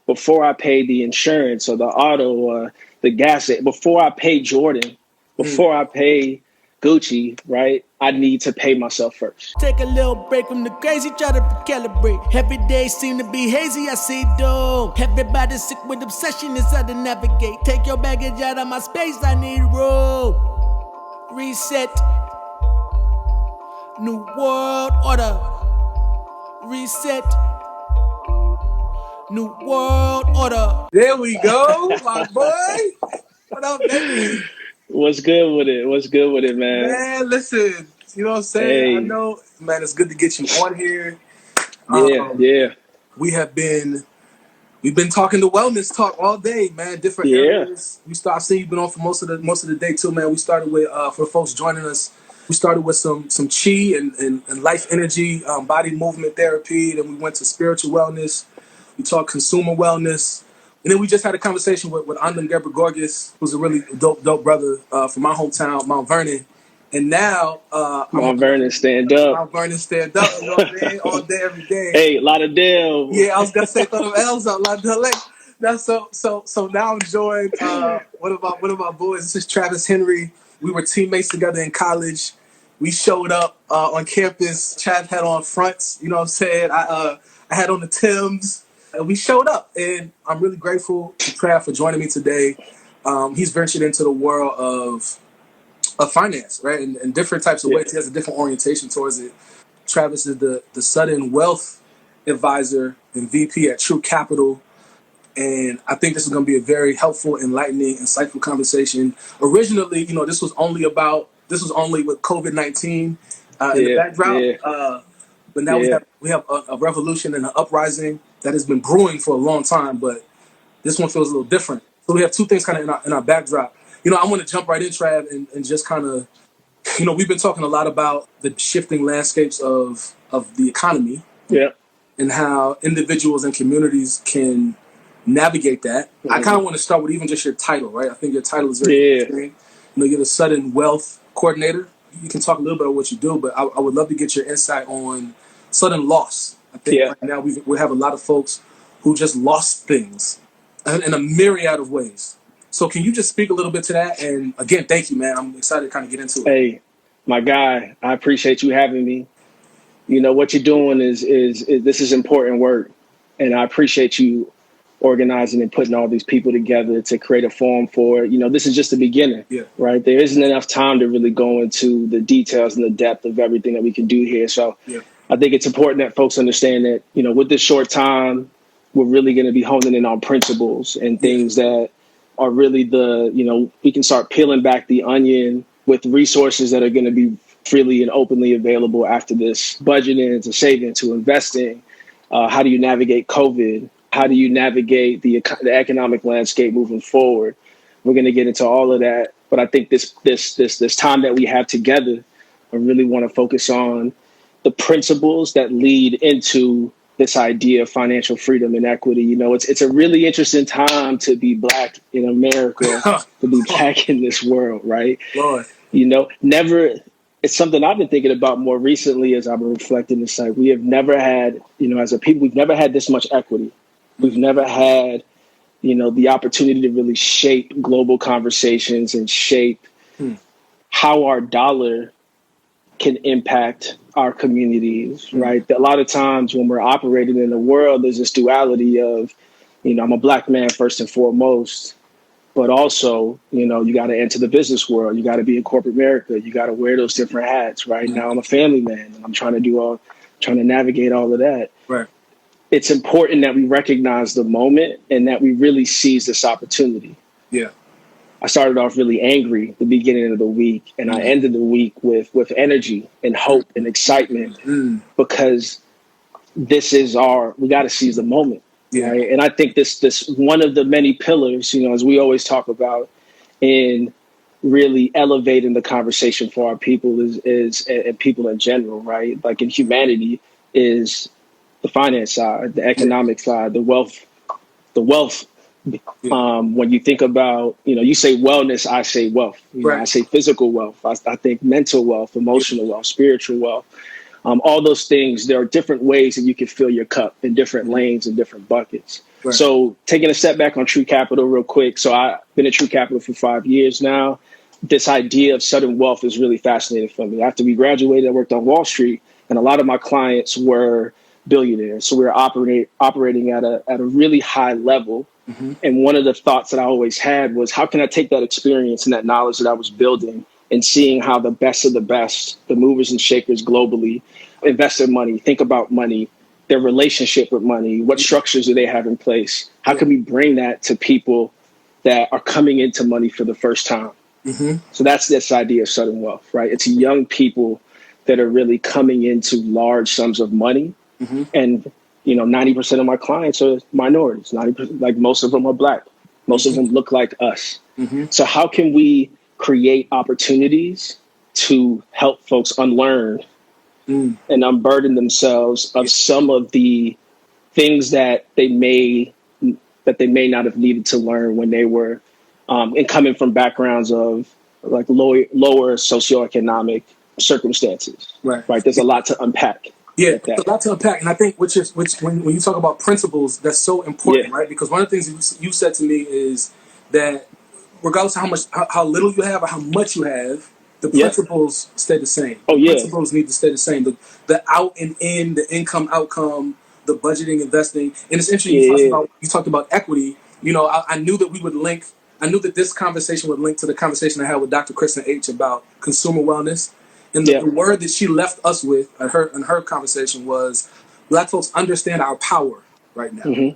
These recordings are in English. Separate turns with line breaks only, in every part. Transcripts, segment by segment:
before I pay the insurance or the auto or the gas, before I pay Jordan, before I pay Gucci, right? I need to pay myself first.
Take a little break from the crazy, try to recalibrate. Every day seem to be hazy, I see doom. Everybody sick with obsession, it's hard to navigate. Take your baggage out of my space, I need room. Reset. New world order. Reset. New world order.
There we go, my boy. What up, baby?
What's good with it? What's good with it, man?
Man, listen, you know what I'm saying?
Hey.
I know, man, it's good to get you on here.
Yeah.
We've been talking the wellness talk all day, man. Different areas. I see you've been on for most of the day too, man. We started with for the folks joining us. We started with some chi and life energy, body movement therapy. Then we went to spiritual wellness. We talked consumer wellness. And then we just had a conversation with Andam Gebrgorgis, who's a really dope brother from my hometown, Mount Vernon. And now...
Mount Vernon, stand up.
Mount Vernon, stand up. You know what I'm saying? All day, every day.
Hey, Lauderdale.
Yeah, I was going to say, throw them L's up, Lauderdale Lakes. Now, so now I'm joined, one of my boys. This is Travis Henry. We were teammates together in college. We showed up on campus. Trav had on fronts, you know what I'm saying? I had on the Timbs. And we showed up, and I'm really grateful to Trav for joining me today. He's ventured into the world of finance, right? And different types of ways. He has a different orientation towards it. Travis is the sudden wealth advisor and VP at True Capital. And I think this is going to be a very helpful, enlightening, insightful conversation. Originally, this was only with COVID-19 in the backdrop. But now we have a revolution and an uprising that has been brewing for a long time, but this one feels a little different. So we have two things kind of in our backdrop. I want to jump right in, Trav, and just kind of, we've been talking a lot about the shifting landscapes of the economy.
Yeah.
And how individuals and communities can navigate that. I kind of want to start with even just your title, right? I think your title is very interesting. You're the sudden wealth coordinator. You can talk a little bit about what you do, but I would love to get your insight on sudden loss. I think right now we have a lot of folks who just lost things in a myriad of ways. So can you just speak a little bit to that? And again, thank you, man. I'm excited to kind of get into it.
Hey, my guy, I appreciate you having me. What you're doing is this is important work. And I appreciate you organizing and putting all these people together to create a forum for, this is just the beginning, right? There isn't enough time to really go into the details and the depth of everything that we can do here. So I think it's important that folks understand that, with this short time, we're really going to be honing in on principles and things that are really we can start peeling back the onion with resources that are going to be freely and openly available after this, budgeting to saving to investing. How do you navigate COVID? How do you navigate the economic landscape moving forward? We're going to get into all of that. But I think this time that we have together, I really want to focus on the principles that lead into this idea of financial freedom and equity. It's a really interesting time to be Black in America, to be Black in this world, right?
Lord.
It's something I've been thinking about more recently as I've been reflecting this. Like, we have never had, as a people, we've never had this much equity. We've never had, the opportunity to really shape global conversations and shape how our dollar can impact our communities, right? A lot of times when we're operating in the world, there's this duality of, I'm a Black man first and foremost, but also, you got to enter the business world. You got to be in corporate America. You got to wear those different hats, right? Now I'm a family man and I'm trying to navigate all of that.
Right.
It's important that we recognize the moment and that we really seize this opportunity.
Yeah.
I started off really angry at the beginning of the week, and I ended the week with energy and hope and excitement because we got to seize the moment.
Yeah.
Right? And I think this one of the many pillars, as we always talk about in really elevating the conversation for our people is and people in general, right? Like in humanity is the finance side, the economic side, the wealth. When you think about, you say wellness, I say wealth. I say physical wealth. I think mental wealth, emotional wealth, spiritual wealth. All those things, there are different ways that you can fill your cup in different lanes and different buckets.
Right.
So taking a step back on True Capital real quick. So I've been at True Capital for 5 years now. This idea of sudden wealth is really fascinating for me. After we graduated, I worked on Wall Street, and a lot of my clients were billionaires. So we were operating at a really high level. And one of the thoughts that I always had was, how can I take that experience and that knowledge that I was building and seeing how the best of the best, the movers and shakers globally, invest their money, think about money, their relationship with money, what structures do they have in place? How can we bring that to people that are coming into money for the first time? So that's this idea of sudden wealth, right? It's young people that are really coming into large sums of money. And, 90% of my clients are minorities. 90%, like most of them are Black. Most of them look like us. So how can we create opportunities to help folks unlearn and unburden themselves of some of the things that they may not have needed to learn when they were and coming from backgrounds of like lower socioeconomic circumstances. Right. There's a lot to unpack.
Yeah, a lot to unpack, and I think which when you talk about principles, that's so important, right? Because one of the things you said to me is that regardless of how little you have or how much you have, the principles stay the same. Principles need to stay the same. The out and in, the income outcome, the budgeting, investing, and it's interesting. You talked about equity. I knew that we would link. I knew that this conversation would link to the conversation I had with Dr. Kristen H. about consumer wellness. And the word that she left us with in her conversation was, Black folks understand our power right now. What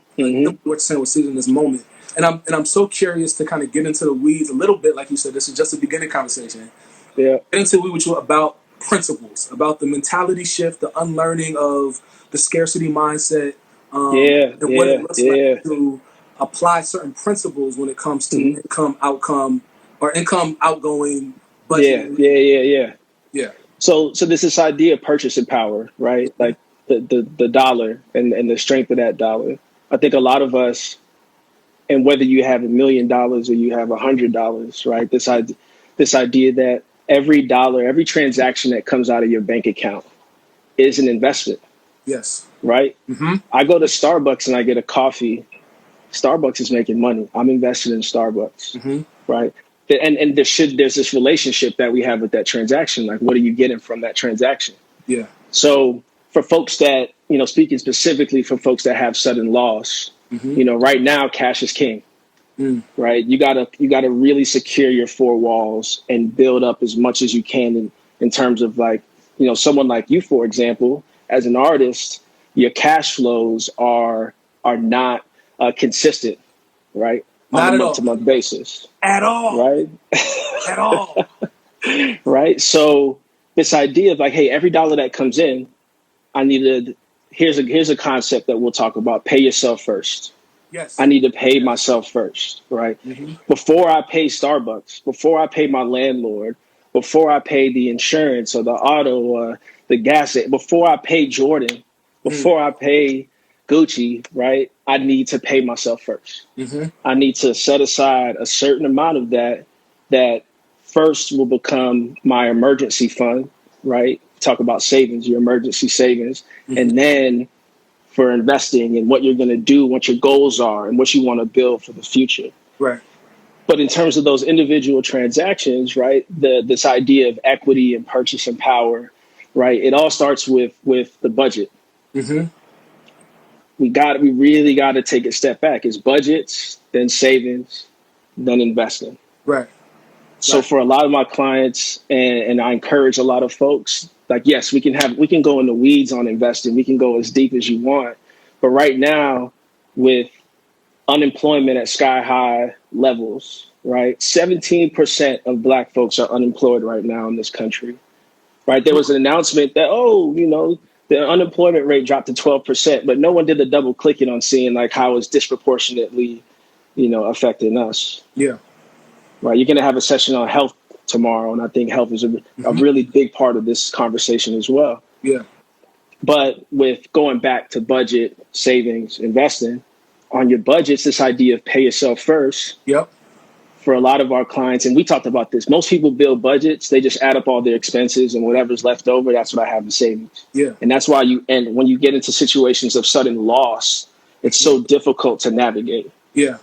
you're saying was seizing this moment. And I'm so curious to kind of get into the weeds a little bit. Like you said, this is just a beginning conversation. Get into with you about principles, about the mentality shift, the unlearning of the scarcity mindset, and what it looks like to apply certain principles when it comes to income outcome or income outgoing budgeting. Yeah.
So there's this idea of purchasing power, right? Like the dollar and the strength of that dollar. I think a lot of us, and whether you have $1 million or you have $100, right? This idea that every dollar, every transaction that comes out of your bank account is an investment.
Yes.
Right? I go to Starbucks and I get a coffee. Starbucks is making money. I'm invested in Starbucks, right? And there's this relationship that we have with that transaction. Like, what are you getting from that transaction?
Yeah.
So for folks that, speaking specifically for folks that have sudden loss, right now, cash is king, right? You gotta really secure your four walls and build up as much as you can in terms of like, someone like you, for example, as an artist, your cash flows are not consistent, right?
Not
on a
at
month-to-month basis.
At all.
Right?
At all.
Right? So this idea of like, hey, every dollar that comes in, here's a concept that we'll talk about. Pay yourself first.
Yes.
I need to pay myself first, right? Before I pay Starbucks, before I pay my landlord, before I pay the insurance or the auto or the gas, before I pay Jordan, before I pay Gucci, right? I need to pay myself first. I need to set aside a certain amount of that first will become my emergency fund, right? Talk about savings, your emergency savings. And then for investing and what you're going to do, what your goals are and what you want to build for the future.
Right.
But in terms of those individual transactions, right, this idea of equity and purchasing power, right, it all starts with the budget. We really got to take a step back. It's budgets, then savings, then investing.
Right.
So for a lot of my clients, and I encourage a lot of folks, like, yes, we can go in the weeds on investing. We can go as deep as you want. But right now, with unemployment at sky high levels, right, 17% of Black folks are unemployed right now in this country. Right. There was an announcement that, the unemployment rate dropped to 12%, but no one did the double clicking on seeing like how it's disproportionately, affecting us.
Yeah.
Right. You're going to have a session on health tomorrow. And I think health is a really big part of this conversation as well.
Yeah.
But with going back to budget, savings, investing on your budgets, this idea of pay yourself first.
Yep.
For a lot of our clients, and we talked about this, most people build budgets, they just add up all their expenses and whatever's left over, that's what I have in savings.
Yeah.
And that's why when you get into situations of sudden loss, It's so difficult to navigate.
Yeah.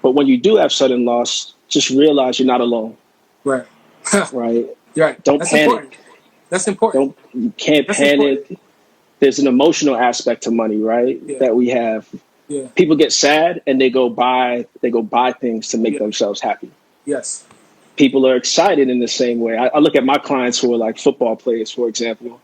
But when you do have sudden loss, just realize you're not alone.
Right.
Right?
Right.
Don't
That's
panic.
important. That's important.
You can't
That's
panic.
important.
There's an emotional aspect to money, right?
Yeah.
That we have.
Yeah.
People get sad and they go buy things to make themselves happy.
Yes.
People are excited in the same way. I look at my clients who are like football players, for example.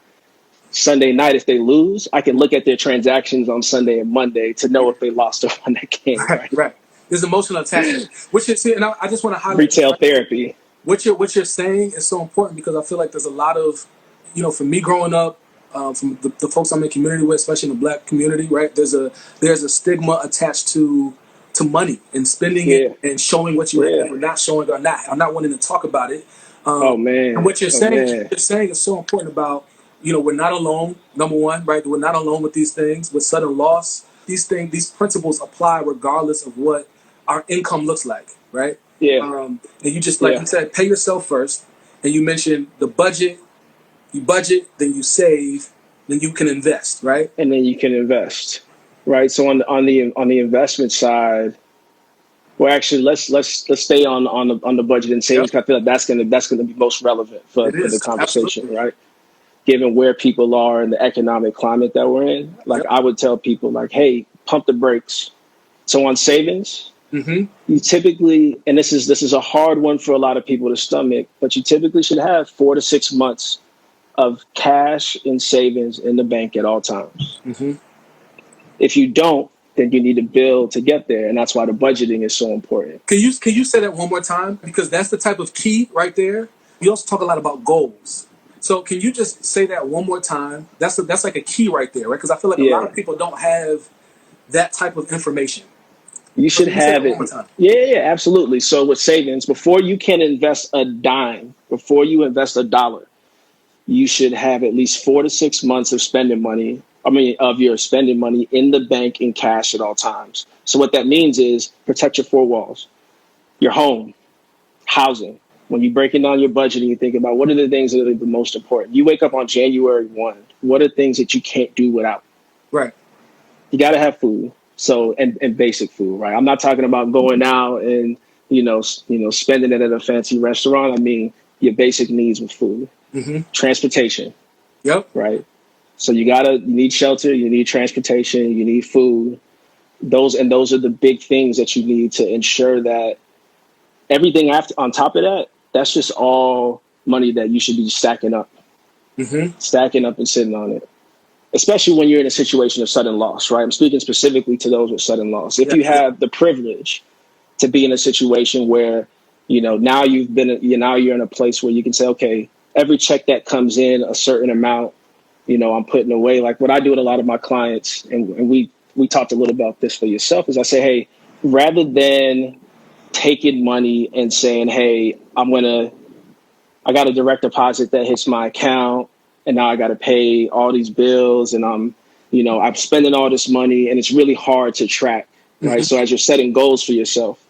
Sunday night, if they lose, I can look at their transactions on Sunday and Monday to know if they lost or won that game, right?
Right. There's emotional attachment, which is, and I just want to highlight
Retail
right?
therapy.
What you're saying is so important because I feel like there's a lot of, for me growing up, from the folks I'm in community with, especially in the Black community, right? There's a stigma attached to money and spending it and showing what you have or not showing or not. I'm not wanting to talk about it.
Oh man.
And what you're saying is so important about, we're not alone. Number one, right? We're not alone with these things, with sudden loss. These principles apply regardless of what our income looks like, right?
Yeah.
And you just, like you said, pay yourself first. And you mentioned the budget. You budget, then you save, then you can invest, right?
And then you can invest, right? So on the investment side, well, actually, let's stay on the budget and savings. I feel like that's gonna be most relevant for the conversation,
absolutely.
right? Given where people are in the economic climate that we're in, like I would tell people, like, hey, pump the brakes. So on savings, you typically, and this is a hard one for a lot of people to stomach, but you typically should have 4 to 6 months of cash and savings in the bank at all times. If you don't, then you need to build to get there, and that's why the budgeting is so important.
Can you say that one more time? Because that's the type of key right there. We also talk a lot about goals. So can you just say that one more time? That's like a key right there, right? Because I feel like a lot of people don't have that type of information.
You should have it. Yeah, absolutely. So with savings, before you can invest a dime, before you invest $1, you should have at least 4 to 6 months of of your spending money in the bank in cash at all times. So what that means is protect your 4 walls, your home, housing. When you're breaking down your budget and you think about what are the things that are the most important, you wake up on January 1. What are things that you can't do without?
Right.
You got to have food. So, and basic food, right? I'm not talking about going out and, spending it at a fancy restaurant. I mean, your basic needs with food, transportation.
Yep.
Right. So you need shelter, you need transportation, you need food. Those are the big things that you need to ensure that everything on top of that, that's just all money that you should be stacking up and sitting on it. Especially when you're in a situation of sudden loss, right? I'm speaking specifically to those with sudden loss. If you have the privilege to be in a situation where, now you're in a place where you can say, okay, every check that comes in, a certain amount, I'm putting away. Like what I do with a lot of my clients, and we talked a little about this for yourself, is I say, hey, rather than taking money and saying, hey, I got a direct deposit that hits my account, and now I got to pay all these bills, and I'm spending all this money, and it's really hard to track, right? So as you're setting goals for yourself,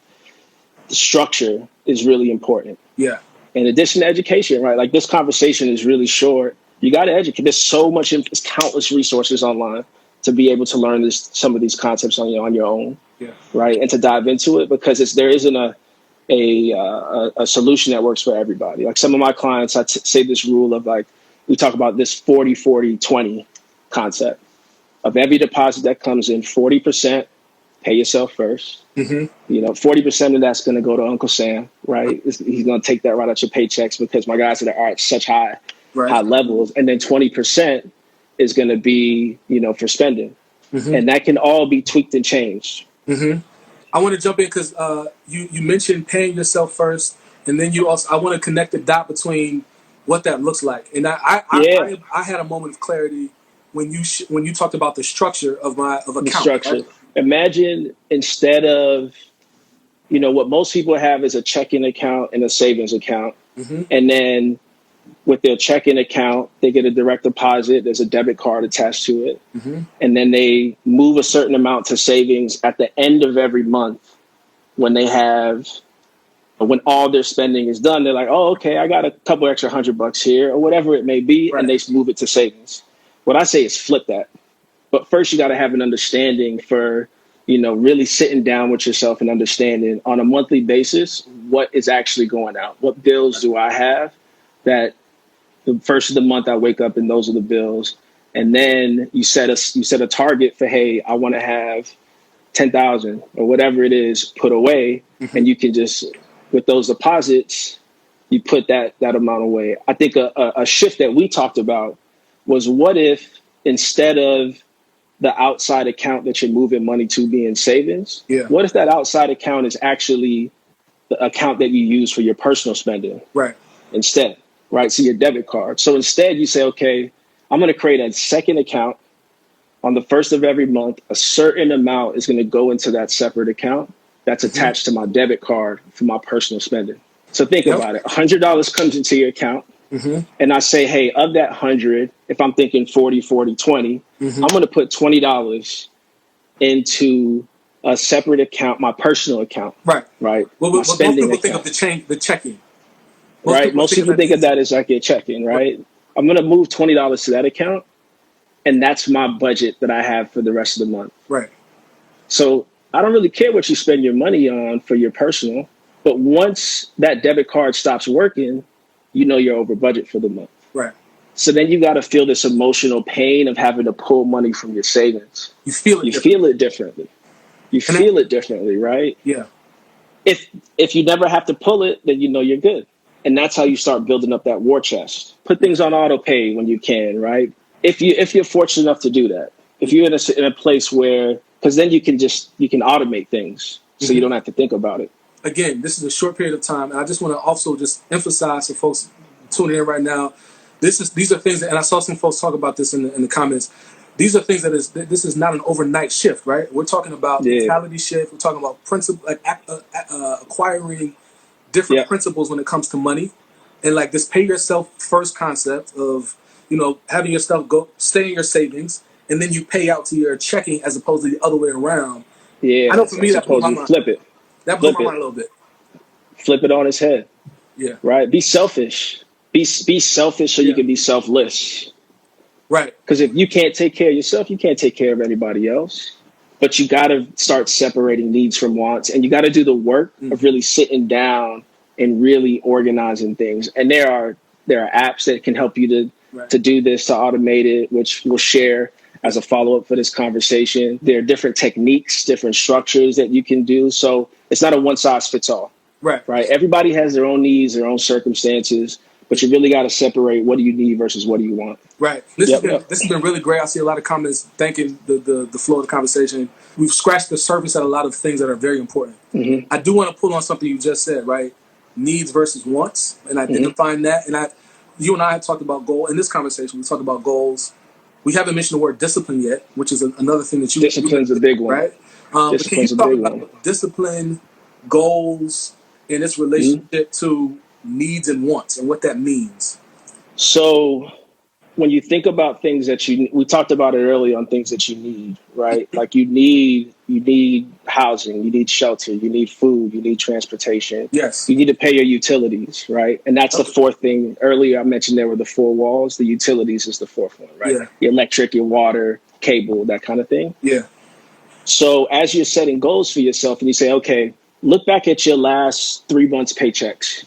the structure is really important.
Yeah.
In addition to education, right? Like this conversation is really short. You got to educate. There's so much, there's countless resources online to be able to learn some of these concepts on your own, right? And to dive into it, because there isn't a solution that works for everybody. Like some of my clients, I say this rule of like, we talk about this 40-40-20 concept of every deposit that comes in, 40% pay yourself first. 40% of that's going to go to Uncle Sam, right? He's going to take that right out your paychecks because my guys are at such high levels. And then 20% is going to be, for spending. And that can all be tweaked and changed.
I want to jump in because you mentioned paying yourself first. And then I want to connect the dot between what that looks like. And I had a moment of clarity when you talked about the structure of account.
The structure.
Right?
Imagine instead of, what most people have is a checking account and a savings account. And then with their checking account, they get a direct deposit. There's a debit card attached to it. And then they move a certain amount to savings at the end of every month when all their spending is done. They're like, oh, okay, I got a couple extra $100 here or whatever it may be. And they move it to savings. What I say is flip that. But first you got to have an understanding for really sitting down with yourself and understanding on a monthly basis what is actually going out. What bills do I have that the first of the month I wake up and those are the bills. And then you set a target for, hey, I want to have 10,000 or whatever it is put away. And you can just, with those deposits, you put that amount away. I think a shift that we talked about was, what if instead of the outside account that you're moving money to being savings, what if that outside account is actually the account that you use for your personal spending instead, right? So your debit card. So instead you say, okay, I'm going to create a second account on the first of every month. A certain amount is going to go into that separate account that's attached to my debit card for my personal spending. So think about it. $100 comes into your account. And I say, hey, of that 100, if I'm thinking 40, 20, I'm going to put $20 into a separate account, my personal account. Right.
Well, most people think of the checking.
Most people think of that as like your checking, right? I'm going to move $20 to that account, and that's my budget that I have for the rest of the month. Right. So I don't really care what you spend your money on for your personal, but once that debit card stops working, you're over budget for the month. Right. So then you got to feel this emotional pain of having to pull money from your savings. You feel it differently. You feel it differently, right? Yeah. If you never have to pull it, then you're good. And that's how you start building up that war chest. Put things on auto pay when you can, right? If you're fortunate enough to do that. If you're in a place where, because then you can automate things, so you don't have to think about it.
Again, this is a short period of time, and I just want to also just emphasize to folks tuning in right now. These are things, and I saw some folks talk about this in the comments. These are things this is not an overnight shift, right? We're talking about mentality shift. We're talking about principle, acquiring different principles when it comes to money, and like this pay yourself first concept of having yourself stay in your savings, and then you pay out to your checking as opposed to the other way around.
Yeah,
I know for me that blew my mind.
Flip it.
That blew my mind a little bit.
Flip it on its head. Yeah. Right. Be selfish. Be selfish so you can be selfless. Right. Because if you can't take care of yourself, you can't take care of anybody else. But you got to start separating needs from wants, and you got to do the work of really sitting down and really organizing things. And there are apps that can help you to do this, to automate it, which we'll share as a follow-up for this conversation. There are different techniques, different structures that you can do. So it's not a one-size-fits-all. Right. Everybody has their own needs, their own circumstances, but you really got to separate what do you need versus what do you want. Right. This has been really great. I see a lot of comments thanking the flow of the conversation. We've scratched the surface at a lot of things that are very important. I do want to pull on something you just said, right? Needs versus wants, and identifying that. And you and I have talked about goal in this conversation. We talked about goals. We haven't mentioned the word discipline yet, which is another thing that discipline's a big one,
right? But can you talk about discipline, goals, and its relationship to needs and wants, and what that means?
So when you think about things that we talked about it earlier on things that you need, right? Like you need housing, you need shelter, you need food, you need transportation. Yes. You need to pay your utilities, right? And that's the fourth thing. Earlier I mentioned there were the four walls. The utilities is the fourth one, right? Yeah. Your electric, your water, cable, that kind of thing. Yeah. So as you're setting goals for yourself and you say, okay, look back at your last 3 months' paychecks.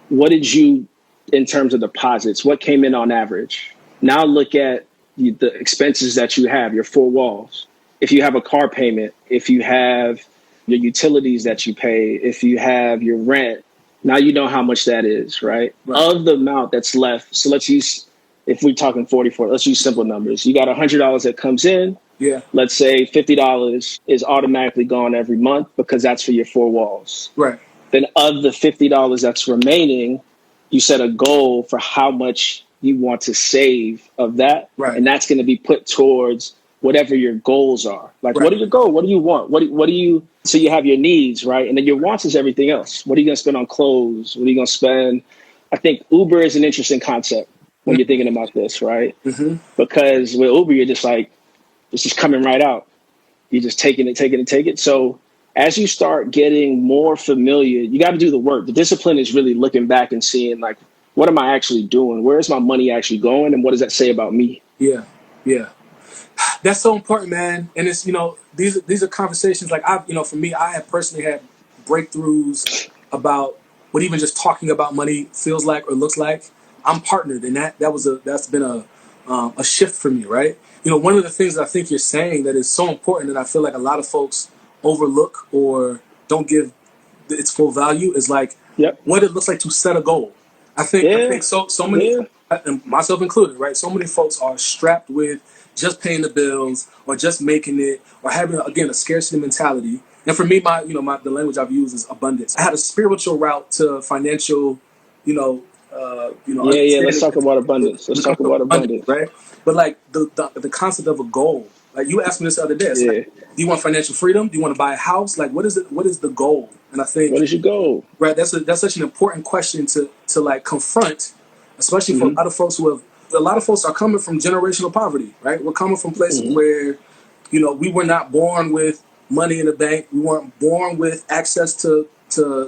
What did you, in terms of deposits, what came in on average? Now look at the expenses that you have, your four walls. If you have a car payment, if you have your utilities that you pay, if you have your rent, now you know how much that is, right? Of the amount that's left, so let's use, if we're talking 44, let's use simple numbers. You got $100 that comes in. Yeah. Let's say $50 is automatically gone every month because that's for your four walls. Right. Then of the $50 that's remaining, you set a goal for how much you want to save of that. Right. And that's going to be put towards whatever your goals are. Like, what are your goals? What do you want? What do you, so you have your needs, right? And then your wants is everything else. What are you going to spend on clothes? What are you going to spend? I think Uber is an interesting concept when you're thinking about this, right? Because with Uber, you're just like, it's just coming right out. You're just taking it. So as you start getting more familiar, you got to do the work. The discipline is really looking back and seeing, like, what am I actually doing? Where is my money actually going? And what does that say about me? Yeah. Yeah.
That's so important, man. And it's, these are conversations like for me, I have personally had breakthroughs about what even just talking about money feels like or looks like. I'm partnered, and that's been a shift for me, right? One of the things that I think you're saying that is so important, and I feel like a lot of folks overlook or don't give its full value is like
Yep.
what it looks like to set a goal. I think so many, and myself included, right? So many folks are strapped with just paying the bills or just making it or having again a scarcity mentality. And for me, the language I've used is abundance. I had a spiritual route to financial,
Yeah. Let's
understanding
talk about abundance. Let's
become
talk about
abundant,
abundance.
right? But like the concept of a goal. Like you asked me this the other day. It's
Yeah.
like, do you want financial freedom? Do you want to buy a house? Like, what is it? What is the goal? And I think
What is your goal?
right, that's such an important question to like confront, especially for
Mm-hmm.
a lot of folks are coming from generational poverty, right? We're coming from places where, we were not born with money in the bank. We weren't born with access to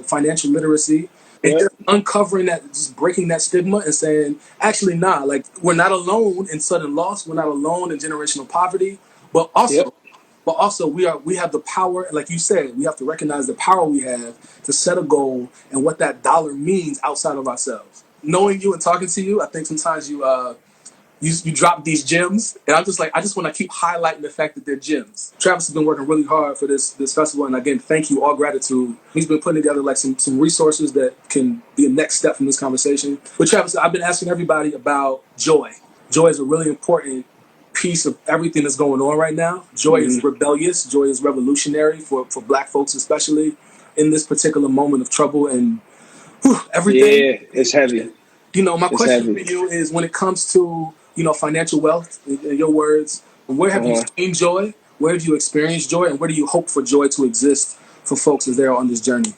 financial literacy. And
Yep.
just uncovering that, just breaking that stigma and saying, actually, nah, like we're not alone in sudden loss. We're not alone in generational poverty, but
Yep.
also we have the power, like you said, we have to recognize the power we have to set a goal and what that dollar means outside of ourselves. Knowing you and talking to you, I think sometimes you drop these gems, and I'm just like, I just want to keep highlighting the fact that they're gems. Travis has been working really hard for this festival, and again, thank you, all gratitude. He's been putting together like some resources that can be a next step from this conversation. But Travis, I've been asking everybody about joy. Joy is a really important piece of everything that's going on right now. Joy is rebellious. Joy is revolutionary for Black folks, especially in this particular moment of trouble and everything.
Yeah. It's heavy.
My
It's
question
heavy.
for you is when it comes to, financial wealth, in your words, where have you seen joy? Where have you experienced joy? And where do you hope for joy to exist for folks as they're on this journey?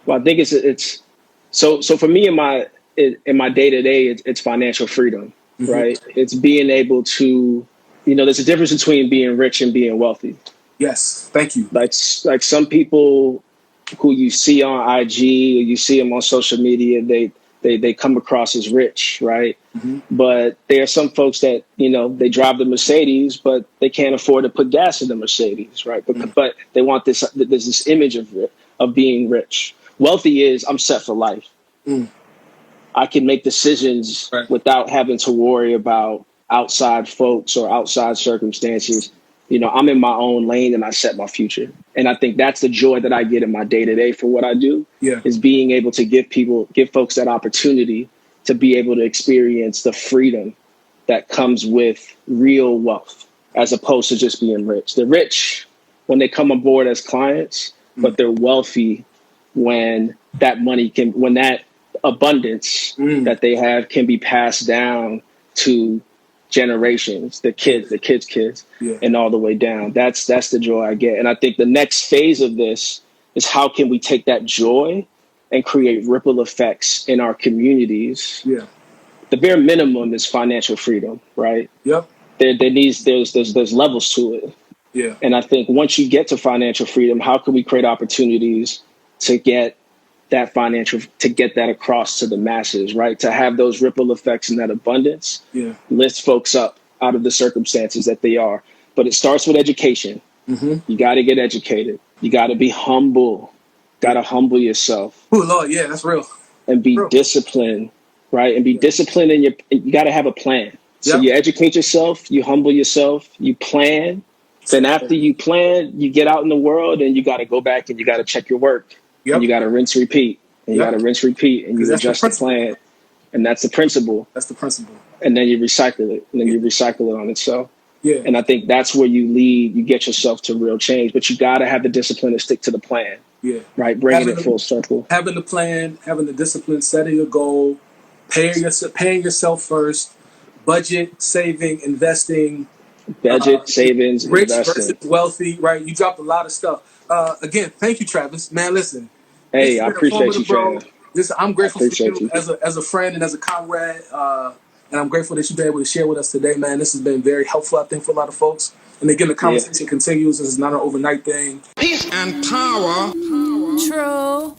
Well, I think it's so for me in my day to day, it's financial freedom, right? It's being able to, there's a difference between being rich and being wealthy.
Yes, thank you.
Like some people who you see on IG or you see them on social media, they come across as rich, right? But there are some folks that, they drive the Mercedes, but they can't afford to put gas in the Mercedes, right? But they want there's this image of being rich. Wealthy is I'm set for life. I can make decisions without having to worry about outside folks or outside circumstances. I'm in my own lane and I set my future. And I think that's the joy that I get in my day to day for what I do is being able to give folks that opportunity to be able to experience the freedom that comes with real wealth as opposed to just being rich. They're rich when they come aboard as clients, but they're wealthy when that abundance that they have can be passed down to generations, the kids, and all the way down. That's the joy I get. And I think the next phase of this is how can we take that joy and create ripple effects in our communities. The bare minimum is financial freedom, right? There's levels to it. And I think once you get to financial freedom, how can we create opportunities to get that across to the masses, right? To have those ripple effects and that abundance lifts folks up out of the circumstances that they are. But it starts with education. You got to get educated. You got to be humble. Got to humble yourself.
Oh Lord, yeah, that's real.
And be disciplined, right? And be disciplined you got to have a plan. So you educate yourself, you humble yourself, you plan. Then after you plan, you get out in the world and you got to go back and you got to check your work. And you got to rinse, repeat. And you got to rinse, repeat. And you adjust the plan. And that's the principle.
That's the principle.
And then you recycle it. And then you recycle it on itself.
Yeah.
And I think that's where you get yourself to real change. But you got to have the discipline to stick to the plan. Right? Bringing it full circle.
Having the plan, having the discipline, setting a goal, paying yourself first, budget, saving, investing.
Budget, savings,
rich
investing.
Versus wealthy, right? You dropped a lot of stuff. Again, thank you, Travis. Man, listen.
Hey, I appreciate you, Travis.
Listen, I'm grateful for you as a friend and as a comrade. And I'm grateful that you've been able to share with us today, man. This has been very helpful, I think, for a lot of folks. And again, the conversation continues. This is not an overnight thing.
Peace and power. True.